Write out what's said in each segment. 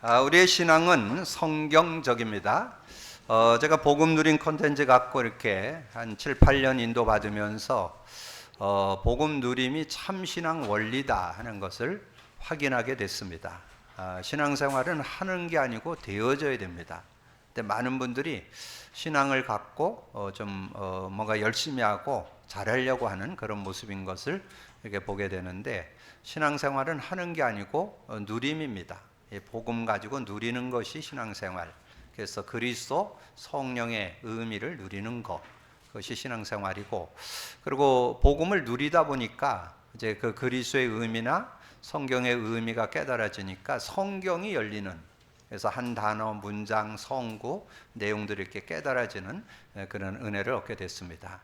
우리의 신앙은 성경적입니다. 제가 복음 누린 콘텐츠 갖고 이렇게 한 7, 8년 인도받으면서 복음 누림이 참 신앙 원리다 하는 것을 확인하게 됐습니다. 신앙생활은 하는 게 아니고 되어져야 됩니다. 근데 많은 분들이 신앙을 갖고 뭔가 열심히 하고 잘하려고 하는 그런 모습인 것을 이렇게 보게 되는데, 신앙생활은 하는 게 아니고 누림입니다. 복음 가지고 누리는 것이 신앙생활. 그래서 그리스도 성령의 의미를 누리는 것, 그것이 신앙생활이고, 그리고 복음을 누리다 보니까 이제 그 그리스도의 의미나 성경의 의미가 깨달아지니까 성경이 열리는, 그래서 한 단어, 문장, 성구, 내용들이 이렇게 깨달아지는 그런 은혜를 얻게 됐습니다.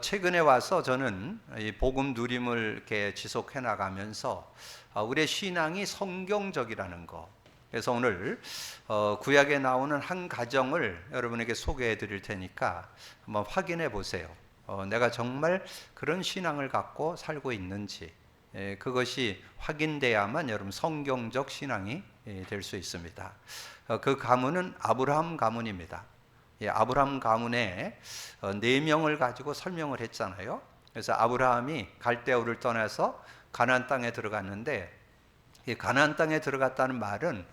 최근에 와서 저는 이 복음 누림을 이렇게 지속해 나가면서 우리의 신앙이 성경적이라는 거. 그래서 오늘 구약에 나오는 한 가정을 여러분에게 소개해 드릴 테니까 한번 확인해 보세요. 내가 정말 그런 신앙을 갖고 살고 있는지. 그것이 확인돼야만 여러분 성경적 신앙이 될 수 있습니다. 그 가문은 아브라함 가문입니다. 아브라함 가문에 4명을 가지고 설명을 했잖아요. 그래서 아브라함이 갈대아우를 떠나서 가나안 땅에 들어갔는데, 이 가나안 땅에 들어갔다는 말은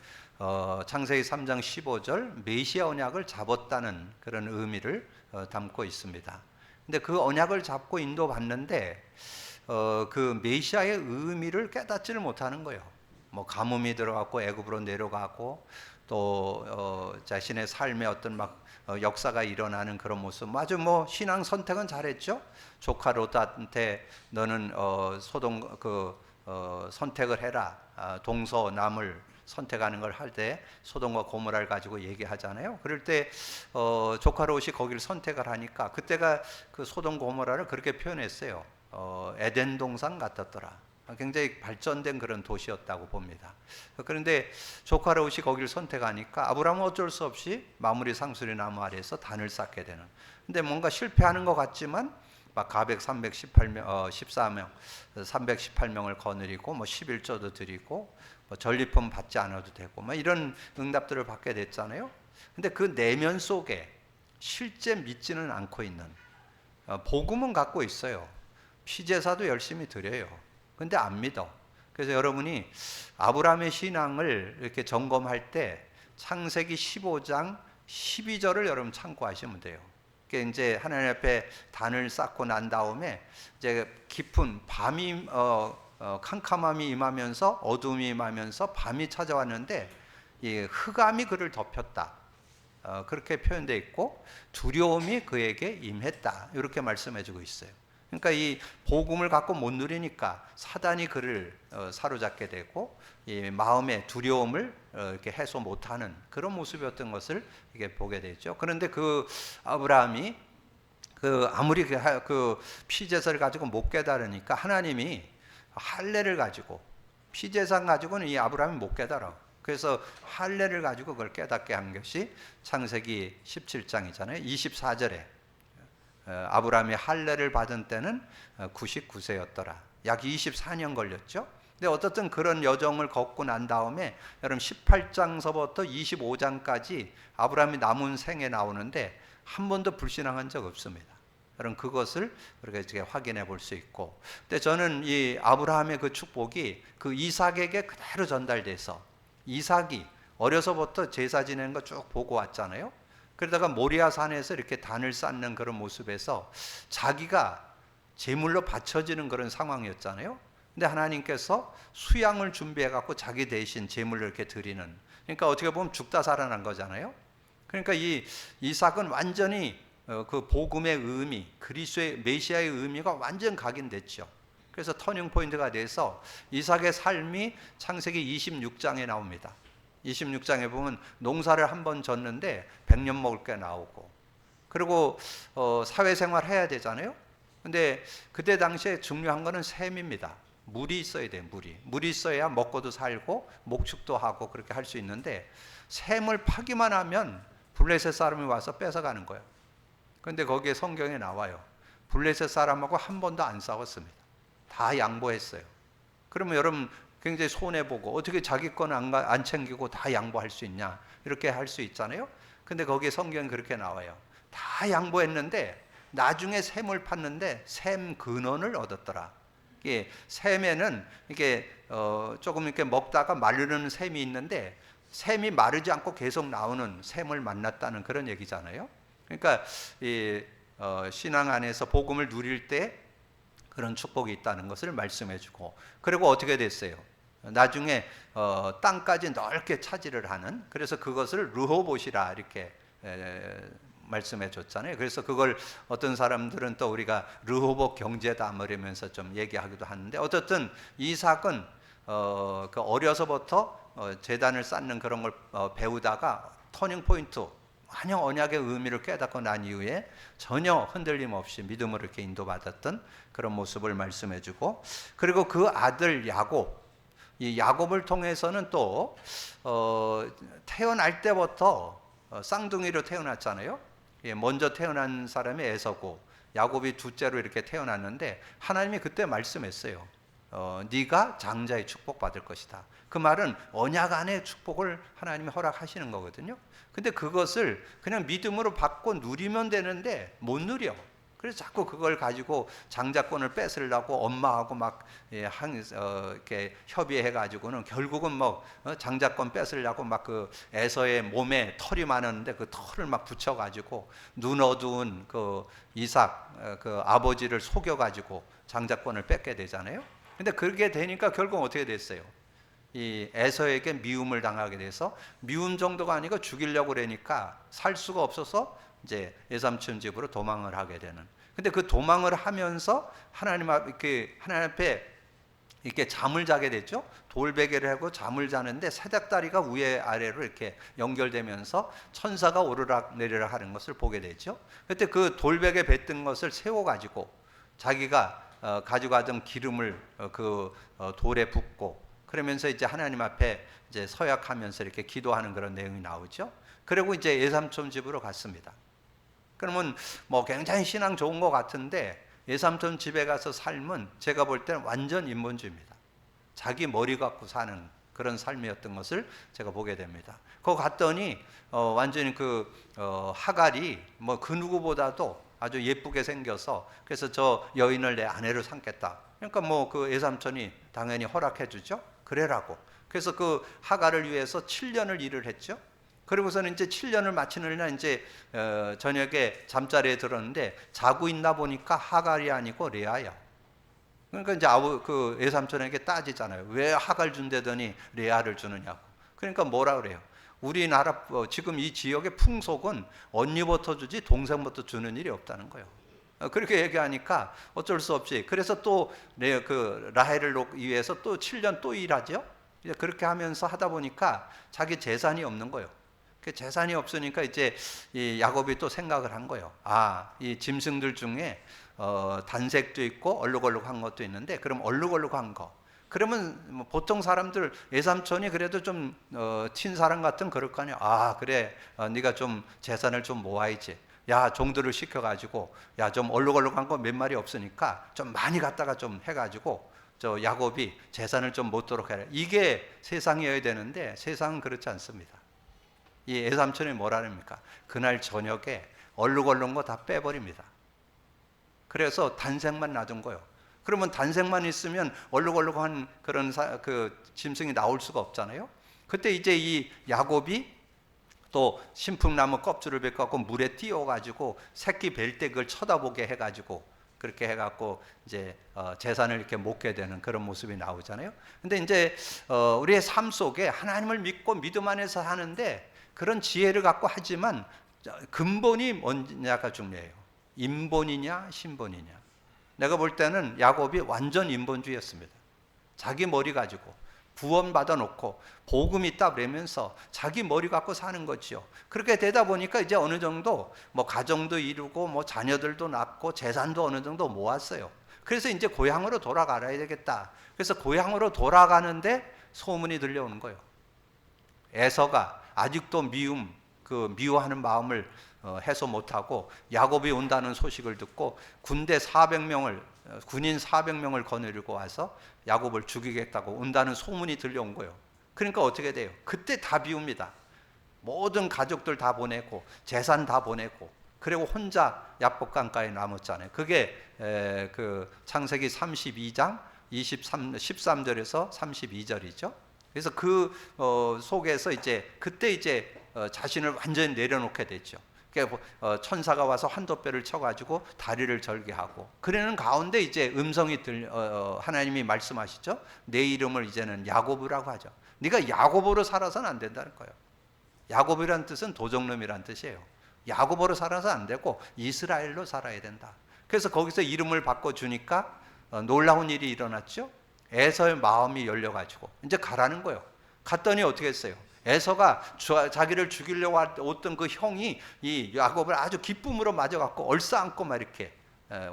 창세기 3장 15절 메시아 언약을 잡았다는 그런 의미를 담고 있습니다. 근데 그 언약을 잡고 인도받는데 그 메시아의 의미를 깨닫지를 못하는 거예요. 뭐 가뭄이 들어갔고 애굽으로 내려가고 또 자신의 삶의 어떤 역사가 일어나는 그런 모습. 아주 신앙 선택은 잘했죠. 조카 롯한테 너는 소돔 선택을 해라. 동서남을 선택하는 걸 할 때 소돔과 고모라를 가지고 얘기하잖아요. 그럴 때 조카 롯이 거기를 선택을 하니까, 그때가 그 소돔 고모라를 그렇게 표현했어요. 에덴 동산 같았더라. 굉장히 발전된 그런 도시였다고 봅니다. 그런데 조카 롯이 거기를 선택하니까 아브라함은 어쩔 수 없이 마무리 상수리 나무 아래에서 단을 쌓게 되는. 근데 뭔가 실패하는 것 같지만 막 가백 318명, 14명, 318명을 거느리고 11조도 드리고 전리품 받지 않아도 되고 이런 응답들을 받게 됐잖아요. 근데 그 내면 속에 실제 믿지는 않고 있는, 복음은 갖고 있어요. 피제사도 열심히 드려요. 근데 안 믿어. 그래서 여러분이 아브라함의 신앙을 이렇게 점검할 때 창세기 15장 12절을 여러분 참고하시면 돼요. 그게 이제 하나님 앞에 단을 쌓고 난 다음에 이제 깊은 밤이 캄캄함이 임하면서 어둠이 임하면서 밤이 찾아왔는데 이 흑암이 그를 덮였다. 그렇게 표현되어 있고 두려움이 그에게 임했다. 이렇게 말씀해주고 있어요. 그러니까 이 복음을 갖고 못 누리니까 사단이 그를 사로잡게 되고 이 마음의 두려움을 이렇게 해소 못하는 그런 모습이었던 것을 이게 보게 되죠. 그런데 그 아브라함이 아무리 그 피제사를 가지고 못 깨달으니까 하나님이 할례를 가지고, 피제사 가지고는 이 아브라함이 못 깨달아. 그래서 할례를 가지고 그걸 깨닫게 한 것이 창세기 17장이잖아요. 24절에 아브라함이 할례를 받은 때는 99세였더라. 약 24년 걸렸죠. 근데 어떻든 그런 여정을 걷고 난 다음에 여러분 18장서부터 25장까지 아브라함이 남은 생에 나오는데 한 번도 불신앙한 적 없습니다. 여러분 그것을 우리가 이제 확인해 볼 수 있고, 근데 저는 이 아브라함의 그 축복이 그 이삭에게 그대로 전달돼서, 이삭이 어려서부터 제사 지내는 거 쭉 보고 왔잖아요. 그러다가 모리아 산에서 이렇게 단을 쌓는 그런 모습에서 자기가 제물로 바쳐지는 그런 상황이었잖아요. 근데 하나님께서 수양을 준비해 갖고 자기 대신 제물로 이렇게 드리는, 그러니까 어떻게 보면 죽다 살아난 거잖아요. 그러니까 이 이삭은 완전히 그 복음의 의미, 그리스도의 메시아의 의미가 완전 각인됐죠. 그래서 터닝 포인트가 돼서 이삭의 삶이 창세기 26장에 나옵니다. 26장에 보면 농사를 한 번 졌는데 100년 먹을 게 나오고, 그리고 사회생활 해야 되잖아요. 근데 그때 당시에 중요한 거는 샘입니다. 물이 있어야 돼요. 물이 있어야 먹고도 살고 목축도 하고 그렇게 할 수 있는데, 샘을 파기만 하면 블레셋 사람이 와서 뺏어가는 거예요. 그런데 거기에 성경에 나와요. 블레셋 사람하고 한 번도 안 싸웠습니다. 다 양보했어요. 그러면 여러분 굉장히 손해보고 어떻게 자기 건 안 챙기고 다 양보할 수 있냐, 이렇게 할 수 있잖아요. 근데 거기에 성경은 그렇게 나와요. 다 양보했는데 나중에 샘을 팠는데 샘 근원을 얻었더라. 이게 샘에는 이게 조금 이렇게 먹다가 마르는 샘이 있는데 샘이 마르지 않고 계속 나오는 샘을 만났다는 그런 얘기잖아요. 그러니까 이 신앙 안에서 복음을 누릴 때 그런 축복이 있다는 것을 말씀해주고, 그리고 어떻게 됐어요? 나중에 땅까지 넓게 차지를 하는, 그래서 그것을 르호봇이라 이렇게 말씀해 줬잖아요. 그래서 그걸 어떤 사람들은 또 우리가 르호봇 경제다 이러면서 좀 얘기하기도 하는데, 어쨌든 이삭은 그 어려서부터 제단을 쌓는 그런 걸 배우다가 터닝 포인트, 만약 언약의 의미를 깨닫고 난 이후에 전혀 흔들림 없이 믿음으로 이렇게 인도받았던 그런 모습을 말씀해주고, 그리고 그 아들 야곱, 이 야곱을 통해서는 또 태어날 때부터 쌍둥이로 태어났잖아요. 먼저 태어난 사람이 에서고 야곱이 둘째로 이렇게 태어났는데 하나님이 그때 말씀했어요. 네가 장자의 축복 받을 것이다. 그 말은 언약 안의 축복을 하나님이 허락하시는 거거든요. 근데 그것을 그냥 믿음으로 받고 누리면 되는데 못 누려. 그래서 자꾸 그걸 가지고 장자권을 뺏으려고 엄마하고 막 이렇게 협의해 가지고는 결국은 뭐 장자권 뺏으려고 막 그 에서의 몸에 털이 많았는데 그 털을 막 붙여 가지고 눈 어두운 그 이삭 그 아버지를 속여 가지고 장자권을 뺏게 되잖아요. 근데 그렇게 되니까 결국 어떻게 됐어요? 이 에서에게 미움을 당하게 돼서, 미움 정도가 아니고 죽이려고 그러니까 살 수가 없어서 이제 외삼촌 집으로 도망을 하게 되는. 근데 그 도망을 하면서 하나님 앞에 이렇게 잠을 자게 됐죠. 돌베개를 하고 잠을 자는데 새닭다리가 위에 아래로 이렇게 연결되면서 천사가 오르락 내리락 하는 것을 보게 되죠. 그때 그 돌베개 뱉은 것을 세워 가지고 자기가 가져가던 기름을 그 돌에 붓고, 그러면서 이제 하나님 앞에 이제 서약하면서 이렇게 기도하는 그런 내용이 나오죠. 그리고 이제 외삼촌 집으로 갔습니다. 그러면 뭐 굉장히 신앙 좋은 것 같은데 외삼촌 집에 가서 삶은 제가 볼 때는 완전 인본주의입니다. 자기 머리 갖고 사는 그런 삶이었던 것을 제가 보게 됩니다. 거기 갔더니 완전히 그 하갈이 뭐 그 누구보다도 아주 예쁘게 생겨서, 그래서 저 여인을 내 아내로 삼겠다. 그러니까 뭐 그 외삼촌이 당연히 허락해 주죠. 그래라고. 그래서 그 하갈을 위해서 7년을 일을 했죠. 그리고서는 이제 7년을 마치는 날 이제 저녁에 잠자리에 들었는데 자고 있나 보니까 하갈이 아니고 레아야. 그러니까 이제 그 외삼촌에게 따지잖아요. 왜 하갈 준다더니 레아를 주느냐고. 그러니까 뭐라 그래요? 우리나라 지금 이 지역의 풍속은 언니부터 주지 동생부터 주는 일이 없다는 거예요. 그렇게 얘기하니까 어쩔 수 없이, 그래서 또 그 라헬을 위해서 또 7년 또 일하죠. 그렇게 하면서 하다 보니까 자기 재산이 없는 거예요. 그 재산이 없으니까 이제 이 야곱이 또 생각을 한 거예요. 아, 이 짐승들 중에 단색도 있고 얼룩얼룩한 것도 있는데, 그럼 얼룩얼룩한 거. 그러면 뭐 보통 사람들 외삼촌이 그래도 좀 친사람 같은 그럴 거 아니야. 아, 그래, 네가 좀 재산을 좀 모아야지. 야, 종들을 시켜가지고 야, 좀 얼룩얼룩한 거 몇 마리 없으니까 좀 많이 갖다가 좀 해가지고 저 야곱이 재산을 좀 모도록 해라. 이게 세상이어야 되는데 세상은 그렇지 않습니다. 이 외삼촌이 뭐라합니까? 그날 저녁에 얼룩얼룩한 거 다 빼버립니다. 그래서 단색만 놔둔 거예요. 그러면 단색만 있으면 얼룩얼룩한 그런 그 짐승이 나올 수가 없잖아요. 그때 이제 이 야곱이 또 신풍나무 껍질을 벗고 물에 띄워가지고 새끼 뵐 때 그걸 쳐다보게 해가지고 그렇게 해갖고 이제 재산을 이렇게 먹게 되는 그런 모습이 나오잖아요. 근데 이제 우리의 삶 속에 하나님을 믿고 믿음 안에서 하는데 그런 지혜를 갖고 하지만 근본이 뭐냐가 중요해요. 인본이냐 신본이냐. 내가 볼 때는 야곱이 완전 인본주의였습니다. 자기 머리 가지고 구원 받아 놓고 복음 있다 그러면서 자기 머리 갖고 사는 거지요. 그렇게 되다 보니까 이제 어느 정도 뭐 가정도 이루고 뭐 자녀들도 낳고 재산도 어느 정도 모았어요. 그래서 이제 고향으로 돌아가야 되겠다. 그래서 고향으로 돌아가는데 소문이 들려오는 거예요. 에서가 아직도 미워하는 마음을 해소 못하고 야곱이 온다는 소식을 듣고 군대 400명을 군인 400명을 거느리고 와서 야곱을 죽이겠다고 온다는 소문이 들려온 거예요. 그러니까 어떻게 돼요? 그때 다 비웁니다. 모든 가족들 다 보내고 재산 다 보내고 그리고 혼자 야복강가에 남았잖아요. 그게 그 창세기 32장 13절에서 32절이죠. 그래서 그 속에서 이제 그때 이제 자신을 완전히 내려놓게 됐죠. 천사가 와서 한도뼈를 쳐가지고 다리를 절개하고 그러는 가운데 이제 음성이 하나님이 말씀하시죠. 내 이름을 이제는 야곱이라고 하죠. 네가 야곱으로 살아서는 안 된다는 거예요. 야곱이란 뜻은 도적놈이란 뜻이에요. 야곱으로 살아서 안 되고 이스라엘로 살아야 된다. 그래서 거기서 이름을 바꿔주니까 놀라운 일이 일어났죠. 에서의 마음이 열려가지고 이제 가라는 거예요. 갔더니 어떻게 했어요? 에서가 자기를 죽이려고 했던 그 형이 이 야곱을 아주 기쁨으로 맞아갖고 얼싸안고 막 이렇게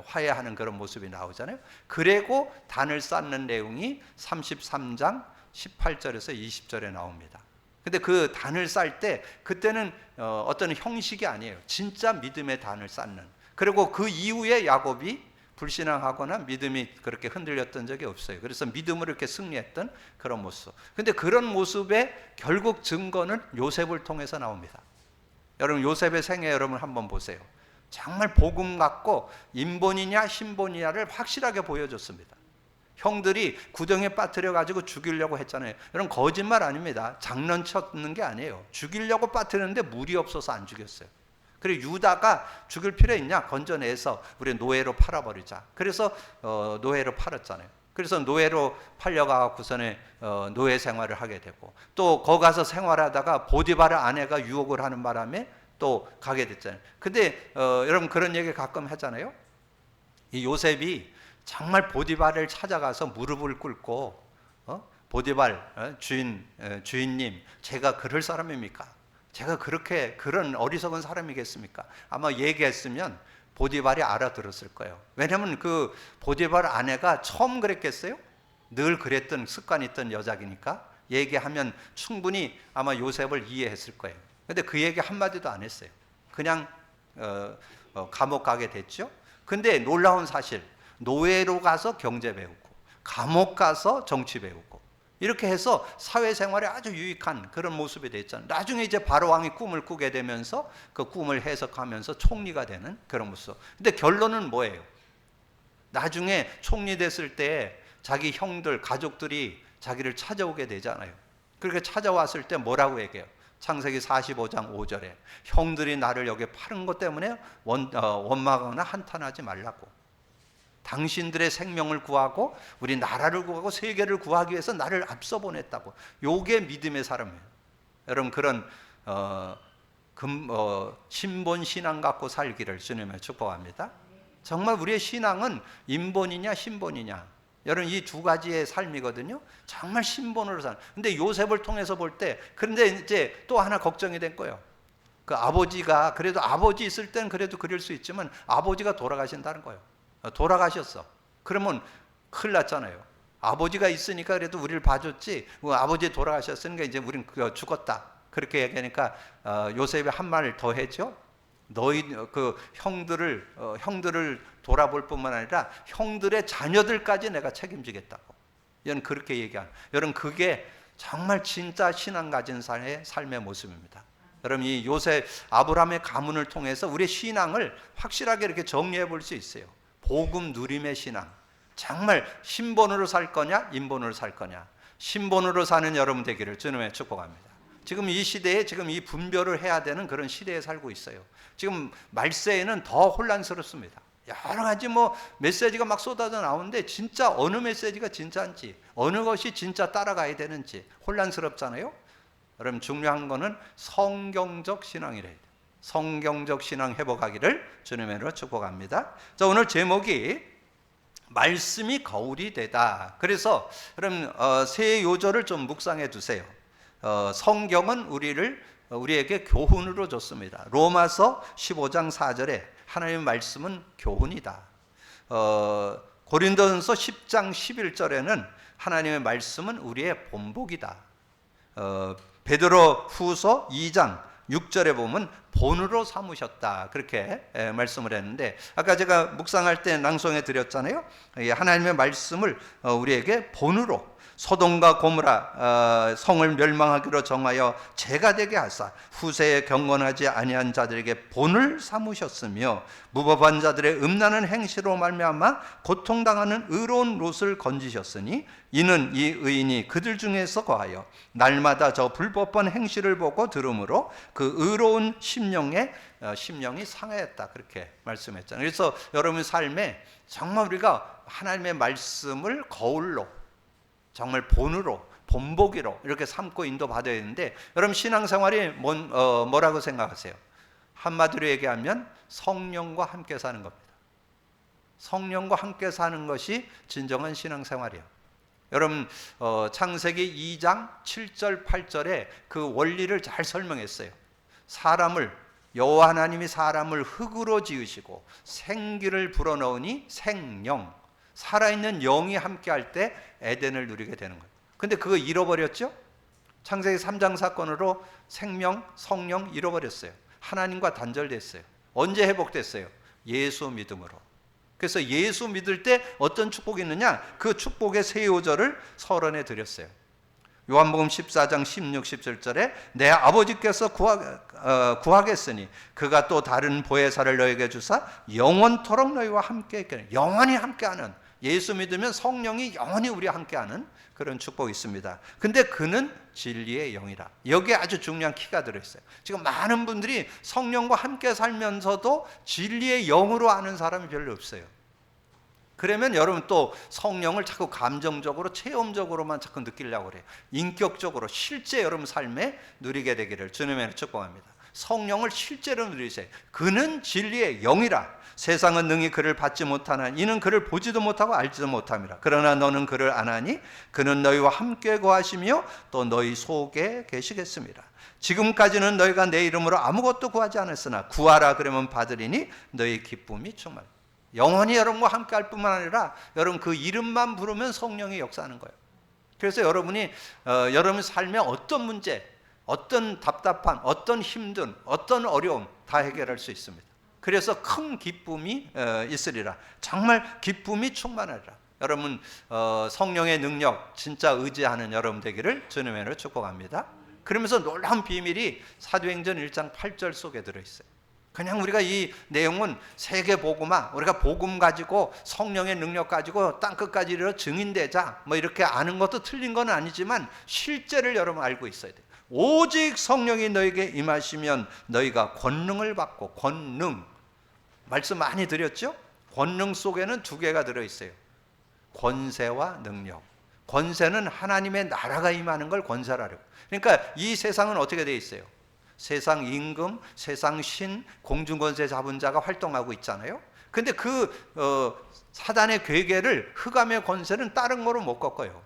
화해하는 그런 모습이 나오잖아요. 그리고 단을 쌓는 내용이 33장 18절에서 20절에 나옵니다. 근데 그 단을 쌀 때 그때는 어떤 형식이 아니에요. 진짜 믿음의 단을 쌓는. 그리고 그 이후에 야곱이 불신앙하거나 믿음이 그렇게 흔들렸던 적이 없어요. 그래서 믿음으로 이렇게 승리했던 그런 모습. 근데 그런 모습의 결국 증거는 요셉을 통해서 나옵니다. 여러분 요셉의 생애 여러분 한번 보세요. 정말 복음 같고 인본이냐 신본이냐를 확실하게 보여줬습니다. 형들이 구덩이에 빠뜨려 가지고 죽이려고 했잖아요. 여러분 거짓말 아닙니다. 장난쳤는 게 아니에요. 죽이려고 빠뜨렸는데 물이 없어서 안 죽였어요. 그리고 유다가 죽일 필요 있냐? 건져내서 우리 노예로 팔아버리자. 그래서 노예로 팔았잖아요. 그래서 노예로 팔려가고서는 노예 생활을 하게 되고 또 거기 가서 생활하다가 보디바르 아내가 유혹을 하는 바람에 또 가게 됐잖아요. 근데 여러분 그런 얘기 가끔 하잖아요. 이 요셉이 정말 보디발을 찾아가서 무릎을 꿇고 보디발 주인님 제가 그럴 사람입니까? 제가 그렇게 그런 어리석은 사람이겠습니까? 아마 얘기했으면 보디발이 알아들었을 거예요. 왜냐하면 그 보디발 아내가 처음 그랬겠어요? 늘 그랬던 습관이 있던 여자이니까 얘기하면 충분히 아마 요셉을 이해했을 거예요. 근데 그 얘기 한마디도 안 했어요. 그냥 감옥 가게 됐죠. 근데 놀라운 사실 노예로 가서 경제 배우고 감옥 가서 정치 배우고 이렇게 해서 사회생활에 아주 유익한 그런 모습이 됐잖아요. 나중에 이제 바로왕이 꿈을 꾸게 되면서 그 꿈을 해석하면서 총리가 되는 그런 모습. 근데 결론은 뭐예요? 나중에 총리 됐을 때 자기 형들 가족들이 자기를 찾아오게 되잖아요. 그렇게 찾아왔을 때 뭐라고 얘기해요? 창세기 45장 5절에 형들이 나를 여기 파는 것 때문에 원망하거나 한탄하지 말라고. 당신들의 생명을 구하고 우리 나라를 구하고 세계를 구하기 위해서 나를 앞서 보냈다고. 요게 믿음의 사람이에요. 여러분 그런 신본 신앙 갖고 살기를 주님을 축복합니다. 정말 우리의 신앙은 인본이냐 신본이냐. 여러분 이 두 가지의 삶이거든요. 정말 신본으로 사는. 근데 요셉을 통해서 볼 때 그런데 이제 또 하나 걱정이 된 거예요. 그 아버지가 그래도 아버지 있을 땐 그래도 그럴 수 있지만 아버지가 돌아가신다는 거예요. 돌아가셨어. 그러면 큰일 났잖아요. 아버지가 있으니까 그래도 우리를 봐줬지. 아버지 돌아가셨으니까 이제 우린 죽었다. 그렇게 얘기하니까 요셉이 한 말을 더 했죠. 너희 그 형들을 돌아볼 뿐만 아니라 형들의 자녀들까지 내가 책임지겠다고. 이건 그렇게 얘기한. 여러분 그게 정말 진짜 신앙 가진 삶의 모습입니다. 여러분 이 요셉 아브라함의 가문을 통해서 우리의 신앙을 확실하게 이렇게 정리해 볼 수 있어요. 복음 누림의 신앙. 정말 신본으로 살 거냐 인본으로 살 거냐. 신본으로 사는 여러분 되기를 주님의 축복합니다. 지금 이 시대에 지금 이 분별을 해야 되는 그런 시대에 살고 있어요. 지금 말세에는 더 혼란스럽습니다. 여러 가지 메시지가 막 쏟아져 나오는데 진짜 어느 메시지가 진짜인지 어느 것이 진짜 따라가야 되는지 혼란스럽잖아요. 여러분 중요한 거는 성경적 신앙이래요. 성경적 신앙 회복하기를 주님의 이름으로 축복합니다. 자, 오늘 제목이 말씀이 거울이 되다. 그래서 여러분 세 요절을 좀 묵상해 두세요. 성경은 우리에게 교훈으로 줬습니다. 로마서 15장 4절에 하나님의 말씀은 교훈이다. 고린도전서 10장 11절에는 하나님의 말씀은 우리의 본보기다. 베드로 후서 2장 6절에 보면 본으로 삼으셨다. 그렇게 말씀을 했는데, 아까 제가 묵상할 때 낭송해 드렸잖아요. 하나님의 말씀을 우리에게 본으로, 소돔과 고모라 성을 멸망하기로 정하여 죄가 되게 하사 후세에 경건하지 아니한 자들에게 본을 삼으셨으며 무법한 자들의 음란한 행실로 말미암아 고통당하는 의로운 롯을 건지셨으니 이는 이 의인이 그들 중에서 거하여 날마다 저 불법한 행실을 보고 들으므로 그 의로운 심령이 상하였다. 그렇게 말씀했잖아요. 그래서 여러분 삶에 정말 우리가 하나님의 말씀을 거울로, 정말 본으로, 본보기로 이렇게 삼고 인도받아야 되는데, 여러분 신앙생활이 뭐라고 생각하세요? 한마디로 얘기하면 성령과 함께 사는 겁니다. 성령과 함께 사는 것이 진정한 신앙생활이에요. 여러분 창세기 2장 7절 8절에 그 원리를 잘 설명했어요. 여호와 하나님이 사람을 흙으로 지으시고 생기를 불어넣으니 생영, 살아있는 영이 함께할 때 에덴을 누리게 되는 거예요. 근데 그거 잃어버렸죠? 창세기 3장 사건으로 생명, 성령 잃어버렸어요. 하나님과 단절됐어요. 언제 회복됐어요? 예수 믿음으로. 그래서 예수 믿을 때 어떤 축복이 있느냐? 그 축복의 세 요절을 서론해 드렸어요. 요한복음 14장 16, 17절에 내 아버지께서 구하겠으니 그가 또 다른 보혜사를 너에게 주사 영원토록 너희와 함께 있겠네. 영원히 함께하는, 예수 믿으면 성령이 영원히 우리와 함께하는 그런 축복이 있습니다. 근데 그는 진리의 영이라. 여기에 아주 중요한 키가 들어있어요. 지금 많은 분들이 성령과 함께 살면서도 진리의 영으로 아는 사람이 별로 없어요. 그러면 여러분 또 성령을 자꾸 감정적으로, 체험적으로만 자꾸 느끼려고 그래요. 인격적으로 실제 여러분 삶에 누리게 되기를 주님의 축복합니다. 성령을 실제로 누리세요. 그는 진리의 영이라. 세상은 능히 그를 받지 못하나 이는 그를 보지도 못하고 알지도 못함이라. 그러나 너는 그를 아나니 그는 너희와 함께 거하시며 또 너희 속에 계시겠습니다. 지금까지는 너희가 내 이름으로 아무것도 구하지 않았으나 구하라 그러면 받으리니 너희 기쁨이 충만. 영원히 여러분과 함께 할 뿐만 아니라 여러분 그 이름만 부르면 성령이 역사하는 거예요. 그래서 여러분이 여러분 삶에 어떤 문제, 어떤 답답한, 어떤 힘든, 어떤 어려움 다 해결할 수 있습니다. 그래서 큰 기쁨이 있으리라. 정말 기쁨이 충만하리라. 여러분 성령의 능력 진짜 의지하는 여러분 되기를 주님의 이름으로 축복합니다. 그러면서 놀라운 비밀이 사도행전 1장 8절 속에 들어있어요. 그냥 우리가 이 내용은 세계 복음화, 우리가 복음 가지고 성령의 능력 가지고 땅끝까지 이르러 증인되자 뭐 이렇게 아는 것도 틀린 건 아니지만 실제를 여러분 알고 있어야 돼요. 오직 성령이 너에게 임하시면 너희가 권능을 받고, 권능 말씀 많이 드렸죠? 권능 속에는 두 개가 들어있어요. 권세와 능력. 권세는 하나님의 나라가 임하는 걸 권세라고. 그러니까 이 세상은 어떻게 되어 있어요? 세상 임금, 세상 신, 공중권세 잡은 자가 활동하고 있잖아요. 근데 그 사단의 괴계를, 흑암의 권세는 다른 거로 못 꺾어요.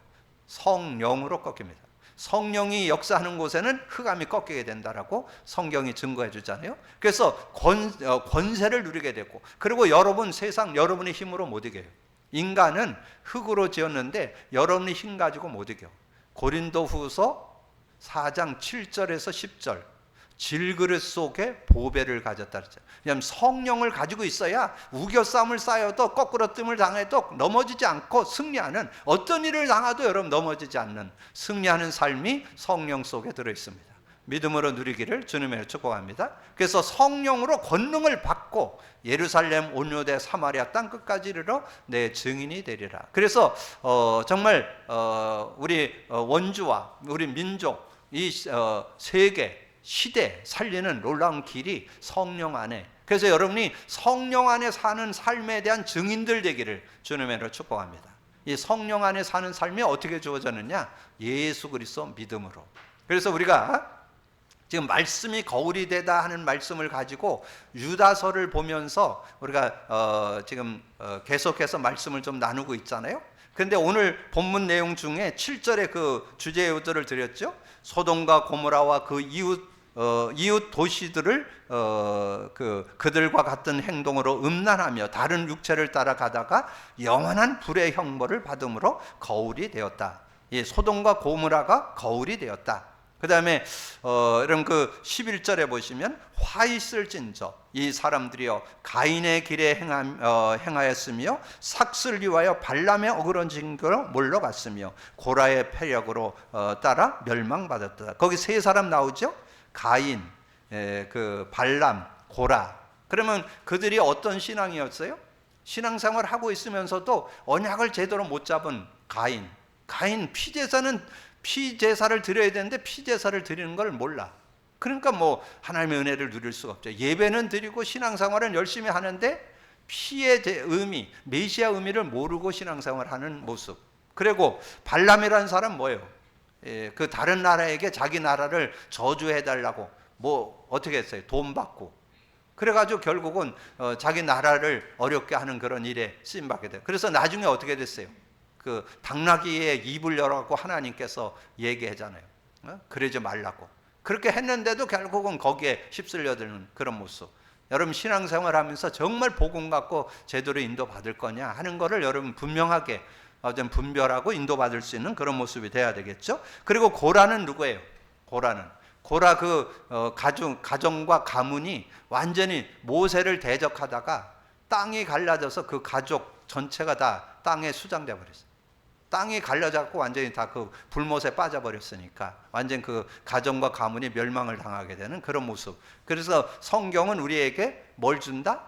성령으로 꺾입니다. 성령이 역사하는 곳에는 흑암이 꺾이게 된다라고 성경이 증거해 주잖아요. 그래서 권세를 누리게 되고, 그리고 여러분 세상 여러분의 힘으로 못 이겨요. 인간은 흑으로 지었는데 여러분의 힘 가지고 못 이겨. 고린도후서 4장 7절에서 10절 질그릇 속에 보배를 가졌다 그랬죠. 왜냐하면 성령을 가지고 있어야 우겨싸움을 쌓여도 거꾸로뜸을 당해도 넘어지지 않고 승리하는, 어떤 일을 당해도 여러분 넘어지지 않는 승리하는 삶이 성령 속에 들어있습니다. 믿음으로 누리기를 주님의 축복합니다. 그래서 성령으로 권능을 받고 예루살렘, 온 유대, 사마리아 땅끝까지 이르러 내 증인이 되리라. 그래서 정말 우리 원주와 우리 민족, 이 세계 시대 살리는 놀라운 길이 성령 안에, 그래서 여러분이 성령 안에 사는 삶에 대한 증인들 되기를 주님으로 축복합니다. 이 성령 안에 사는 삶이 어떻게 주어졌느냐? 예수 그리스도 믿음으로. 그래서 우리가 지금 말씀이 거울이 되다 하는 말씀을 가지고 유다서를 보면서 우리가 지금 계속해서 말씀을 좀 나누고 있잖아요. 그런데 오늘 본문 내용 중에 7절에 그 주제 요절을 드렸죠. 소돔과 고모라와 그 이웃 도시들을 그들과 같은 행동으로 음란하며 다른 육체를 따라가다가 영원한 불의 형벌을 받음으로 거울이 되었다. 이 소돔과 고모라가 거울이 되었다. 그다음에 여러분 그 11절에 보시면 화 있을진저 이 사람들이여 가인의 길에 행하였으며 삭슬 위하여 발람의 어그러진 거로 몰러갔으며 고라의 패력으로 따라 멸망받았다. 거기 세 사람 나오죠. 가인, 그 발람, 고라. 그러면 그들이 어떤 신앙이었어요? 신앙생활 하고 있으면서도 언약을 제대로 못 잡은 가인. 피제사를 드려야 되는데 피제사를 드리는 걸 몰라. 그러니까 뭐 하나님의 은혜를 누릴 수가 없죠. 예배는 드리고 신앙생활은 열심히 하는데 피의 의미, 메시아 의미를 모르고 신앙생활을 하는 모습. 그리고 발람이라는 사람 뭐예요? 그 다른 나라에게 자기 나라를 저주해달라고 뭐 어떻게 했어요? 돈 받고. 그래가지고 결국은 자기 나라를 어렵게 하는 그런 일에 쓰임받게 돼요. 그래서 나중에 어떻게 됐어요? 그 당나귀의 입을 열어갖고 하나님께서 얘기하잖아요. 그러지 말라고. 그렇게 했는데도 결국은 거기에 휩쓸려드는 그런 모습. 여러분 신앙생활 하면서 정말 복음 갖고 제대로 인도받을 거냐 하는 거를 여러분 분명하게 좀 분별하고 인도받을 수 있는 그런 모습이 돼야 되겠죠. 그리고 고라는 누구예요? 고라 그 가정과 가문이 완전히 모세를 대적하다가 땅이 갈라져서 그 가족 전체가 다 땅에 수장돼 버렸어요. 땅이 갈라져갖고 완전히 다 그 불못에 빠져버렸으니까 완전 그 가정과 가문이 멸망을 당하게 되는 그런 모습. 그래서 성경은 우리에게 뭘 준다?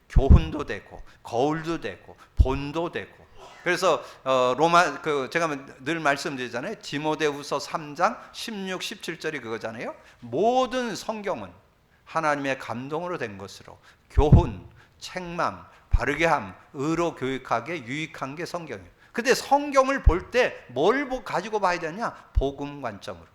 교훈도 되고 거울도 되고 본도 되고. 그래서 제가 늘 말씀드리잖아요. 디모데후서 3장 16, 17절이 그거잖아요. 모든 성경은 하나님의 감동으로 된 것으로 교훈, 책망, 바르게 함, 의로 교육하게 유익한 게 성경이에요. 근데 성경을 볼 때 뭘 가지고 봐야 되냐? 복음 관점으로.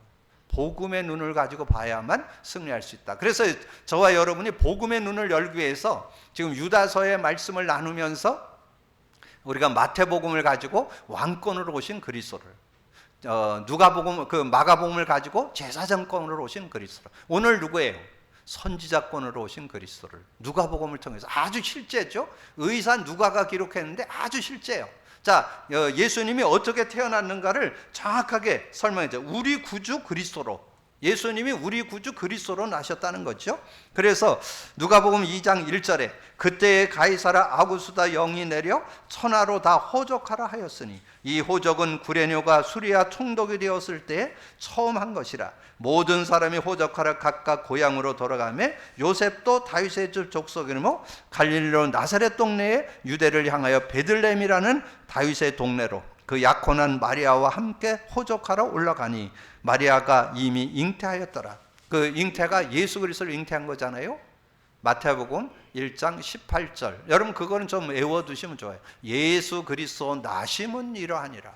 복음의 눈을 가지고 봐야만 승리할 수 있다. 그래서 저와 여러분이 복음의 눈을 열기 위해서 지금 유다서의 말씀을 나누면서 우리가 마태복음을 가지고 왕권으로 오신 그리스도를, 마가복음을 가지고 제사장권으로 오신 그리스도를, 오늘 누구예요? 선지자권으로 오신 그리스도를 누가복음을 통해서 아주 실제죠. 의사 누가가 기록했는데 아주 실제예요. 자, 예수님이 어떻게 태어났는가를 정확하게 설명했죠. 우리 구주 그리스도로. 예수님이 우리 구주 그리스도로 나셨다는 거죠. 그래서 누가복음 2장 1절에 그때의 가이사라 아구수다 영이 내려 천하로 다 호적하라 하였으니 이 호적은 구레뇨가 수리아 총독이 되었을 때에 처음 한 것이라. 모든 사람이 호적하라 각각 고향으로 돌아가며 요셉도 다윗의 집 족속이며 갈릴리로 나사렛 동네에 유대를 향하여 베들레헴이라는 다윗의 동네로 그 약혼한 마리아와 함께 호적하러 올라가니 마리아가 이미 잉태하였더라. 그 잉태가 예수 그리스도를 잉태한 거잖아요. 마태복음 1장 18절. 여러분 그거는 좀 외워두시면 좋아요. 예수 그리스도 나심은 이러하니라.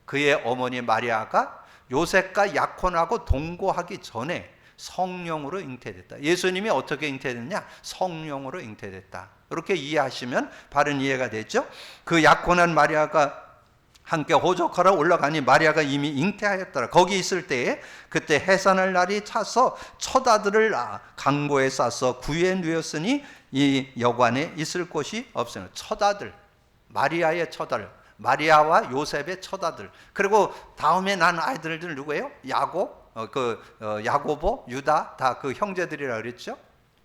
그의 어머니 마리아가 요셉과 약혼하고 동거하기 전에 성령으로 잉태됐다. 예수님이 어떻게 잉태됐냐? 성령으로 잉태됐다. 이렇게 이해하시면 바른 이해가 되죠. 그 약혼한 마리아가 함께 호적하러 올라가니 마리아가 이미 잉태하였더라. 거기 있을 때에 그때 해산할 날이 차서 첫 아들을 강고에 싸서 구유에 누였으니 이 여관에 있을 곳이 없으니 첫 아들, 마리아의 첫 아들, 마리아와 요셉의 첫 아들. 그리고 다음에 난 아이들들 누구예요? 야고보, 유다 다 그 형제들이라 그랬죠.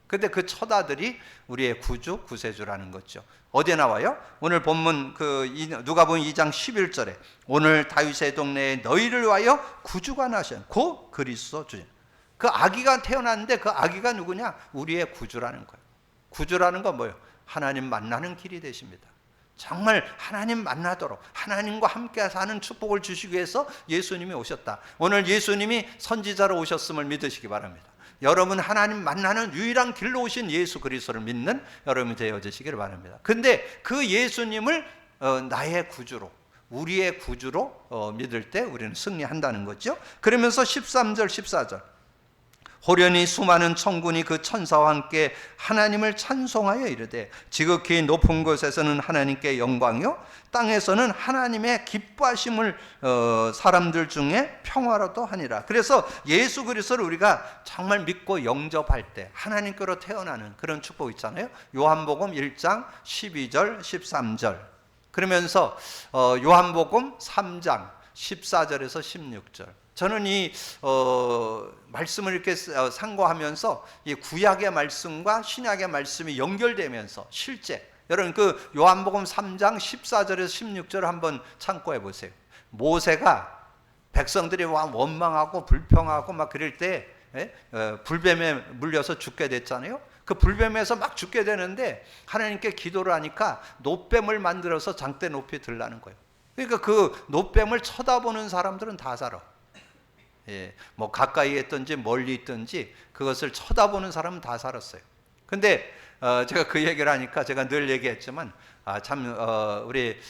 근데 그 첫 아들이 우리의 구주, 구세주라는 거죠. 어디에 나와요? 오늘 본문 누가복음 2장 11절에 오늘 다윗의 동네에 너희를 위하여 구주가 나신 그 그리스도 주님. 그 아기가 태어났는데 그 아기가 누구냐? 우리의 구주라는 거예요. 구주라는 건 뭐예요? 하나님 만나는 길이 되십니다. 정말 하나님 만나도록 하나님과 함께 사는 축복을 주시기 위해서 예수님이 오셨다. 오늘 예수님이 선지자로 오셨음을 믿으시기 바랍니다. 여러분 하나님 만나는 유일한 길로 오신 예수 그리스도를 믿는 여러분이 되어지시기를 바랍니다. 근데 그 예수님을 나의 구주로, 우리의 구주로 믿을 때 우리는 승리한다는 거죠. 그러면서 13절 14절 호련히 수많은 천군이 그 천사와 함께 하나님을 찬송하여 이르되 지극히 높은 곳에서는 하나님께 영광이요 땅에서는 하나님의 기뻐하심을 사람들 중에 평화로도 하니라. 그래서 예수 그리스도를 우리가 정말 믿고 영접할 때 하나님께로 태어나는 그런 축복 있잖아요. 요한복음 1장 12절 13절 그러면서 요한복음 3장 14절에서 16절 저는 이 말씀을 이렇게 상고하면서 이 구약의 말씀과 신약의 말씀이 연결되면서 실제 여러분 그 요한복음 3장 14절에서 16절 한번 참고해 보세요. 모세가 백성들이 원망하고 불평하고 막 그럴 때 불뱀에 물려서 죽게 됐잖아요. 그 불뱀에서 막 죽게 되는데 하나님께 기도를 하니까 놋뱀을 만들어서 장대 높이 들라는 거예요. 그러니까 그 놋뱀을 쳐다보는 사람들은 다 살아. 뭐 가까이 있든지 멀리 있든지 그것을 쳐다보는 사람은 다 살았어요. 근데 제가 그 얘기를 하니까 제가 늘 얘기했지만 우리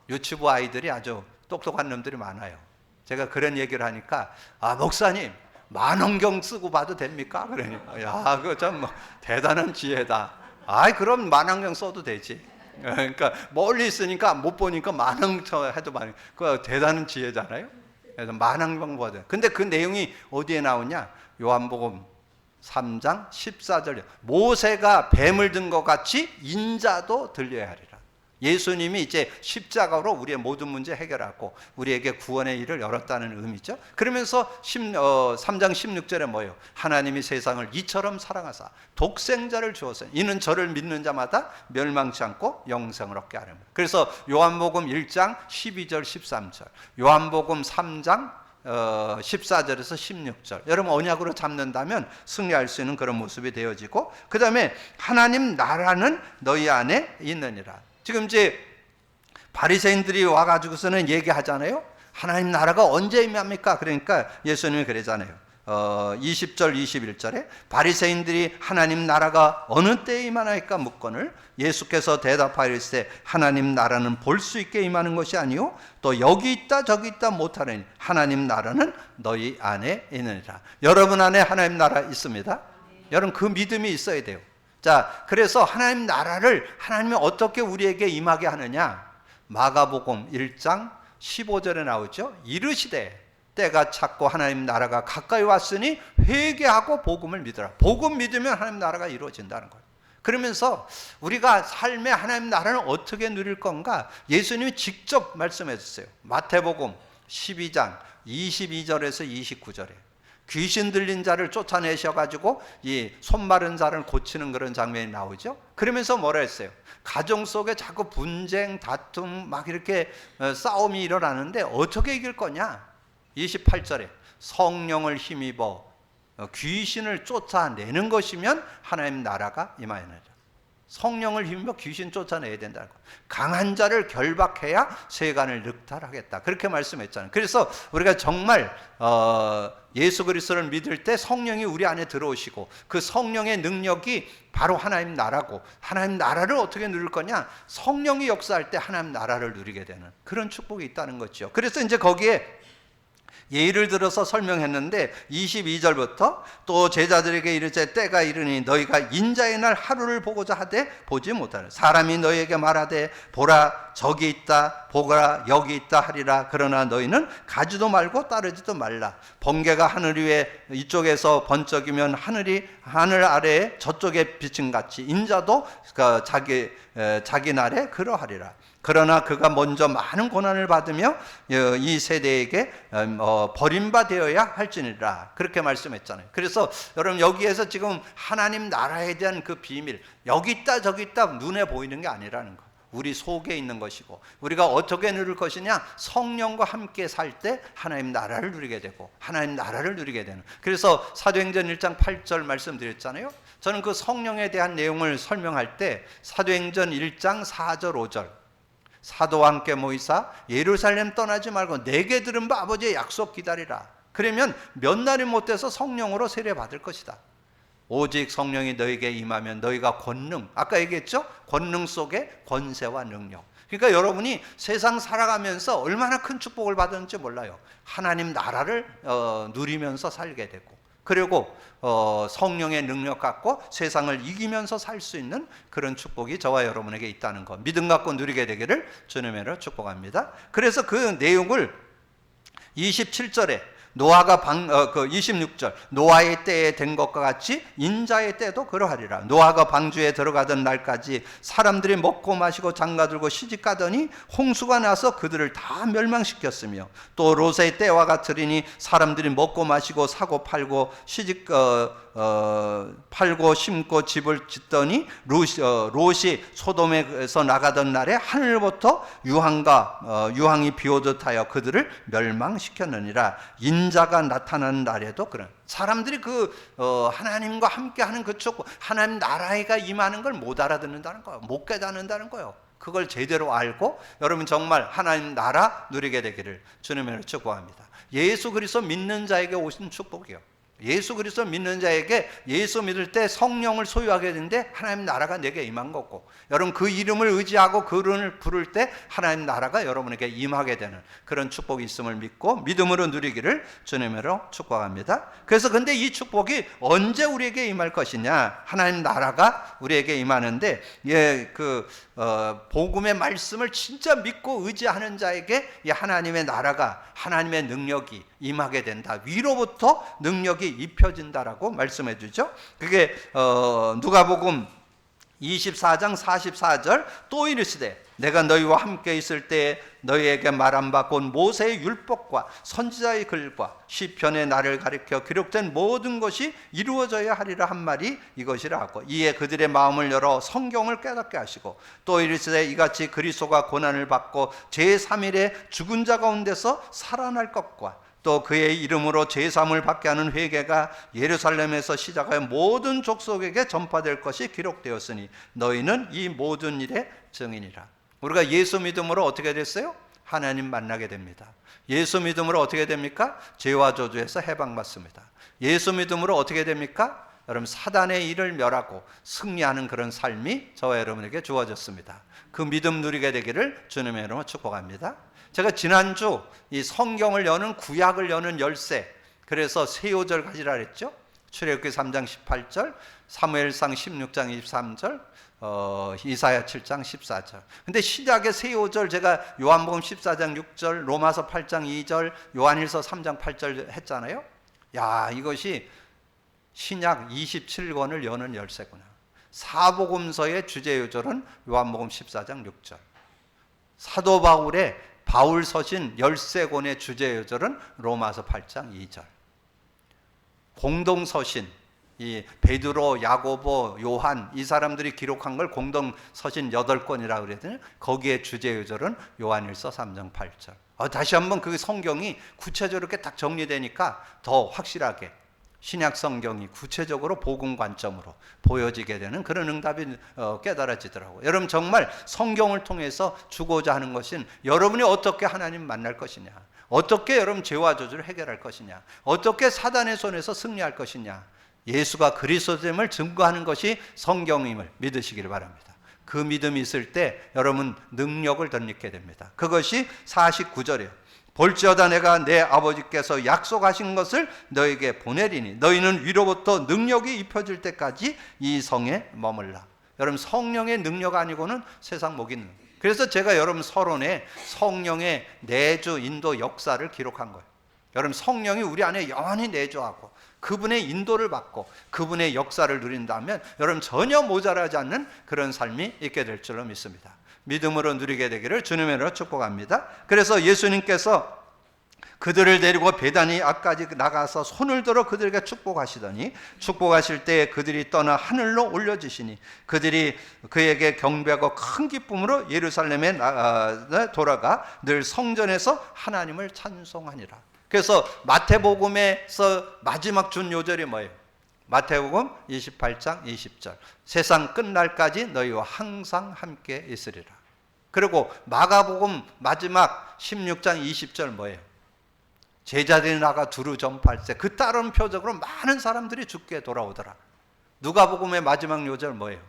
유치부 아이들이 아주 똑똑한 놈들이 많아요. 제가 그런 얘기를 하니까 목사님 만원경 쓰고 봐도 됩니까? 그러니까 야 그거 참 대단한 지혜다. 그럼 만원경 써도 되지. 그러니까 멀리 있으니까 못 보니까 만원 해도 그 대단한 지혜잖아요. 그래서 만왕경 보다. 근데 그 내용이 어디에 나오냐? 요한복음 3장 14절. 모세가 뱀을 든 것 같이 인자도 들려야 하리라. 예수님이 이제 십자가로 우리의 모든 문제 해결하고 우리에게 구원의 일을 열었다는 의미죠. 그러면서 3장 16절에 뭐예요? 하나님이 세상을 이처럼 사랑하사 독생자를 주었어요. 이는 저를 믿는 자마다 멸망치 않고 영생을 얻게 하렵니다. 그래서 요한복음 1장 12절 13절, 요한복음 3장 14절에서 16절. 여러분 언약으로 잡는다면 승리할 수 있는 그런 모습이 되어지고, 그 다음에 하나님 나라는 너희 안에 있느니라. 지금 이제 바리새인들이 와가지고서는 얘기하잖아요. 하나님 나라가 언제 임합니까? 그러니까 예수님이 그러잖아요. 20절 21절에 바리새인들이 하나님 나라가 어느 때에 임하나이까 묻거늘 예수께서 대답하시되 하나님 나라는 볼 수 있게 임하는 것이 아니요 또 여기 있다 저기 있다 못하느니 하나님 나라는 너희 안에 있느니라. 여러분 안에 하나님 나라 있습니다. 여러분 그 믿음이 있어야 돼요. 자, 그래서 하나님 나라를 하나님이 어떻게 우리에게 임하게 하느냐? 마가복음 1장 15절에 나오죠. 이르시되 때가 찼고 하나님 나라가 가까이 왔으니 회개하고 복음을 믿으라. 복음 믿으면 하나님 나라가 이루어진다는 거예요. 그러면서 우리가 삶의 하나님 나라는 어떻게 누릴 건가? 예수님이 직접 말씀해 주세요. 마태복음 12장 22절에서 29절에 귀신 들린 자를 쫓아내셔가지고 이 손 마른 자를 고치는 그런 장면이 나오죠. 그러면서 뭐라 했어요? 가정 속에 자꾸 분쟁, 다툼, 막 이렇게 싸움이 일어나는데 어떻게 이길 거냐? 28절에 성령을 힘입어 귀신을 쫓아내는 것이면 하나님 나라가 임하느니라. 성령을 힘입어 귀신 쫓아내야 된다는 거. 강한 자를 결박해야 세간을 늑탈하겠다. 그렇게 말씀했잖아요. 그래서 우리가 정말 예수 그리스도를 믿을 때 성령이 우리 안에 들어오시고 그 성령의 능력이 바로 하나님 나라고, 하나님 나라를 어떻게 누릴 거냐? 성령이 역사할 때 하나님 나라를 누리게 되는 그런 축복이 있다는 거죠. 그래서 이제 거기에 예를 들어서 설명했는데 22절부터 또 제자들에게 이르되 때가 이르니 너희가 인자의 날 하루를 보고자 하되 보지 못하라. 사람이 너희에게 말하되 보라 저기 있다 보라 여기 있다 하리라. 그러나 너희는 가지도 말고 따르지도 말라. 번개가 하늘 위에 이쪽에서 번쩍이면 하늘 아래에 저쪽에 비친 같이 인자도 자기 날에 그러하리라. 그러나 그가 먼저 많은 고난을 받으며 이 세대에게 버림받아야 할지니라. 그렇게 말씀했잖아요. 그래서 여러분 여기에서 지금 하나님 나라에 대한 그 비밀, 여기 있다 저기 있다 눈에 보이는 게 아니라는 거. 우리 속에 있는 것이고 우리가 어떻게 누릴 것이냐? 성령과 함께 살 때 하나님 나라를 누리게 되고 하나님 나라를 누리게 되는. 그래서 사도행전 1장 8절 말씀드렸잖아요. 저는 그 성령에 대한 내용을 설명할 때 사도행전 1장 4절 5절 사도와 함께 모이사 예루살렘 떠나지 말고 내게 들은 바 아버지의 약속 기다리라. 그러면 몇 날이 못 돼서 성령으로 세례 받을 것이다. 오직 성령이 너에게 임하면 너희가 권능, 아까 얘기했죠? 권능 속에 권세와 능력. 그러니까 여러분이 세상 살아가면서 얼마나 큰 축복을 받았는지 몰라요. 하나님 나라를 누리면서 살게 되고, 그리고 성령의 능력 갖고 세상을 이기면서 살 수 있는 그런 축복이 저와 여러분에게 있다는 것, 믿음 갖고 누리게 되기를 주님으로 축복합니다. 그래서 그 내용을 27절에 노아가 26절 노아의 때에 된 것과 같이 인자의 때도 그러하리라. 노아가 방주에 들어가던 날까지 사람들이 먹고 마시고 장가들고 시집가더니 홍수가 나서 그들을 다 멸망시켰으며 또 롯의 때와 같으리니 사람들이 먹고 마시고 사고 팔고 팔고 심고 집을 짓더니 롯이 소돔에서 나가던 날에 하늘부터 유황이 비오듯 하여 그들을 멸망시켰느니라. 인자가 나타나는 날에도 그런 사람들이 하나님과 함께하는 그 축복, 하나님 나라가 임하는 걸 못 알아듣는다는 거예요. 못 깨닫는다는 거예요. 그걸 제대로 알고 여러분 정말 하나님 나라 누리게 되기를 주님으로 축복합니다. 예수 그리스도 믿는 자에게 오신 축복이요. 예수 그리스도 믿는 자에게 예수 믿을 때 성령을 소유하게 되는데 하나님 나라가 내게 임한 거고, 여러분 그 이름을 의지하고 그를 부를 때 하나님 나라가 여러분에게 임하게 되는 그런 축복이 있음을 믿고 믿음으로 누리기를 주님으로 축복합니다. 그래서 근데 이 축복이 언제 우리에게 임할 것이냐? 하나님 나라가 우리에게 임하는데 복음의 말씀을 진짜 믿고 의지하는 자에게 이 하나님의 나라가, 하나님의 능력이 임하게 된다. 위로부터 능력이 입혀진다라고 말씀해 주죠. 그게 누가복음 24장 44절 또 이르시되 내가 너희와 함께 있을 때에 너희에게 말한 바 곧 모세의 율법과 선지자의 글과 시편의 나를 가리켜 기록된 모든 것이 이루어져야 하리라 한 말이 이것이라 하고, 이에 그들의 마음을 열어 성경을 깨닫게 하시고 또 이르시되 이같이 그리스도가 고난을 받고 제3일에 죽은 자 가운데서 살아날 것과 또 그의 이름으로 제사함을 받게 하는 회개가 예루살렘에서 시작하여 모든 족속에게 전파될 것이 기록되었으니 너희는 이 모든 일의 증인이라. 우리가 예수 믿음으로 어떻게 됐어요? 하나님 만나게 됩니다. 예수 믿음으로 어떻게 됩니까? 죄와 저주에서 해방받습니다. 예수 믿음으로 어떻게 됩니까? 여러분 사단의 일을 멸하고 승리하는 그런 삶이 저와 여러분에게 주어졌습니다. 그 믿음 누리게 되기를 주님의 이름으로 축복합니다. 제가 지난주 이 성경을 여는 구약을 여는 열쇠, 그래서 세 요절 가지라 그랬죠. 출애굽기 3장 18절, 사무엘상 16장 23절, 이사야 7장 14절. 근데 시작의 세 요절 제가 요한복음 14장 6절, 로마서 8장 2절, 요한일서 3장 8절 했잖아요. 야, 이것이 신약 27권을 여는 열쇠구나. 사복음서의 주제 요절은 요한복음 14장 6절. 사도 바울의 바울 서신 13권의 주제 요절은 로마서 8장 2절. 공동 서신, 이 베드로, 야고보, 요한 이 사람들이 기록한 걸 공동 서신 8권이라고 그랬더니 거기에 주제 요절은 요한일서 3장 8절. 다시 한번 그 성경이 구체적으로 이렇게 딱 정리되니까 더 확실하게 신약 성경이 구체적으로 복음 관점으로 보여지게 되는 그런 응답이 깨달아지더라고요. 여러분 정말 성경을 통해서 주고자 하는 것은 여러분이 어떻게 하나님 만날 것이냐, 어떻게 여러분 죄와 저주를 해결할 것이냐, 어떻게 사단의 손에서 승리할 것이냐, 예수가 그리스도됨을 증거하는 것이 성경임을 믿으시기를 바랍니다. 그 믿음이 있을 때 여러분 능력을 덧입게 됩니다. 그것이 49절이에요. 볼지어다 내가 내 아버지께서 약속하신 것을 너에게 보내리니 너희는 위로부터 능력이 입혀질 때까지 이 성에 머물라. 여러분 성령의 능력 아니고는 세상 못 있는. 그래서 제가 여러분 서론에 성령의 내주 인도 역사를 기록한 거예요. 여러분 성령이 우리 안에 영원히 내주하고 그분의 인도를 받고 그분의 역사를 누린다면 여러분 전혀 모자라지 않는 그런 삶이 있게 될 줄로 믿습니다. 믿음으로 누리게 되기를 주님의 이름으로 축복합니다. 그래서 예수님께서 그들을 데리고 베다니 앞까지 나가서 손을 들어 그들에게 축복하시더니 축복하실 때 그들이 떠나 하늘로 올려지시니 그들이 그에게 경배하고 큰 기쁨으로 예루살렘에 돌아가 늘 성전에서 하나님을 찬송하니라. 그래서 마태복음에서 마지막 준 요절이 뭐예요? 마태복음 28장 20절 세상 끝날까지 너희와 항상 함께 있으리라. 그리고 마가복음 마지막 16장 20절 뭐예요? 제자들이 나가 두루 전파할 때 그 따른 표적으로 많은 사람들이 죽게 돌아오더라. 누가복음의 마지막 요절 뭐예요?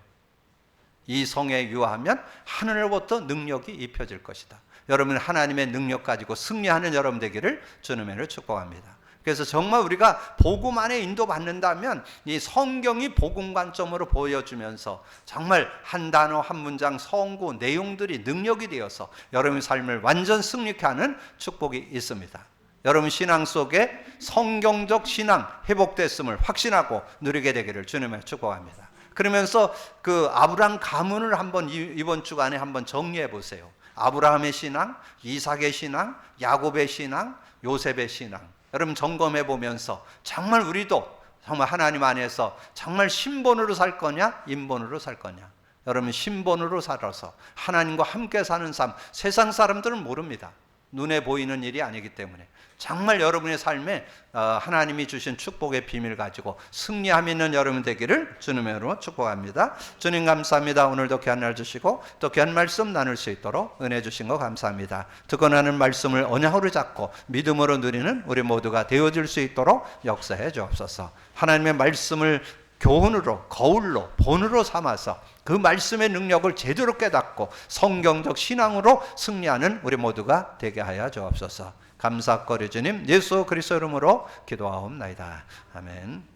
이 성에 유하면 하늘로부터 능력이 입혀질 것이다. 여러분 하나님의 능력 가지고 승리하는 여러분 되기를 주님을 축복합니다. 그래서 정말 우리가 복음 안에 인도받는다면 이 성경이 복음 관점으로 보여주면서 정말 한 단어 한 문장 성구 내용들이 능력이 되어서 여러분의 삶을 완전 승리케 하는 축복이 있습니다. 여러분 신앙 속에 성경적 신앙 회복됐음을 확신하고 누리게 되기를 주님의 축복합니다. 그러면서 그 아브라함 가문을 한번 이번 주간에 한번 정리해 보세요. 아브라함의 신앙, 이삭의 신앙, 야곱의 신앙, 요셉의 신앙. 여러분 점검해 보면서 정말 우리도 정말 하나님 안에서 정말 신본으로 살 거냐, 인본으로 살 거냐. 여러분 신본으로 살아서 하나님과 함께 사는 삶, 세상 사람들은 모릅니다. 눈에 보이는 일이 아니기 때문에 정말 여러분의 삶에 하나님이 주신 축복의 비밀 가지고 승리함 있는 여러분 되기를 주님의 이름으로 축복합니다. 주님 감사합니다. 오늘도 귀한 날 주시고 또 귀한 말씀 나눌 수 있도록 은혜 주신 거 감사합니다. 듣고 나는 말씀을 언약으로 잡고 믿음으로 누리는 우리 모두가 되어질 수 있도록 역사해 주옵소서. 하나님의 말씀을 교훈으로, 거울로, 본으로 삼아서 그 말씀의 능력을 제대로 깨닫고 성경적 신앙으로 승리하는 우리 모두가 되게 하여 주옵소서. 감사거리 주님 예수 그리스도 이름으로 기도하옵나이다. 아멘.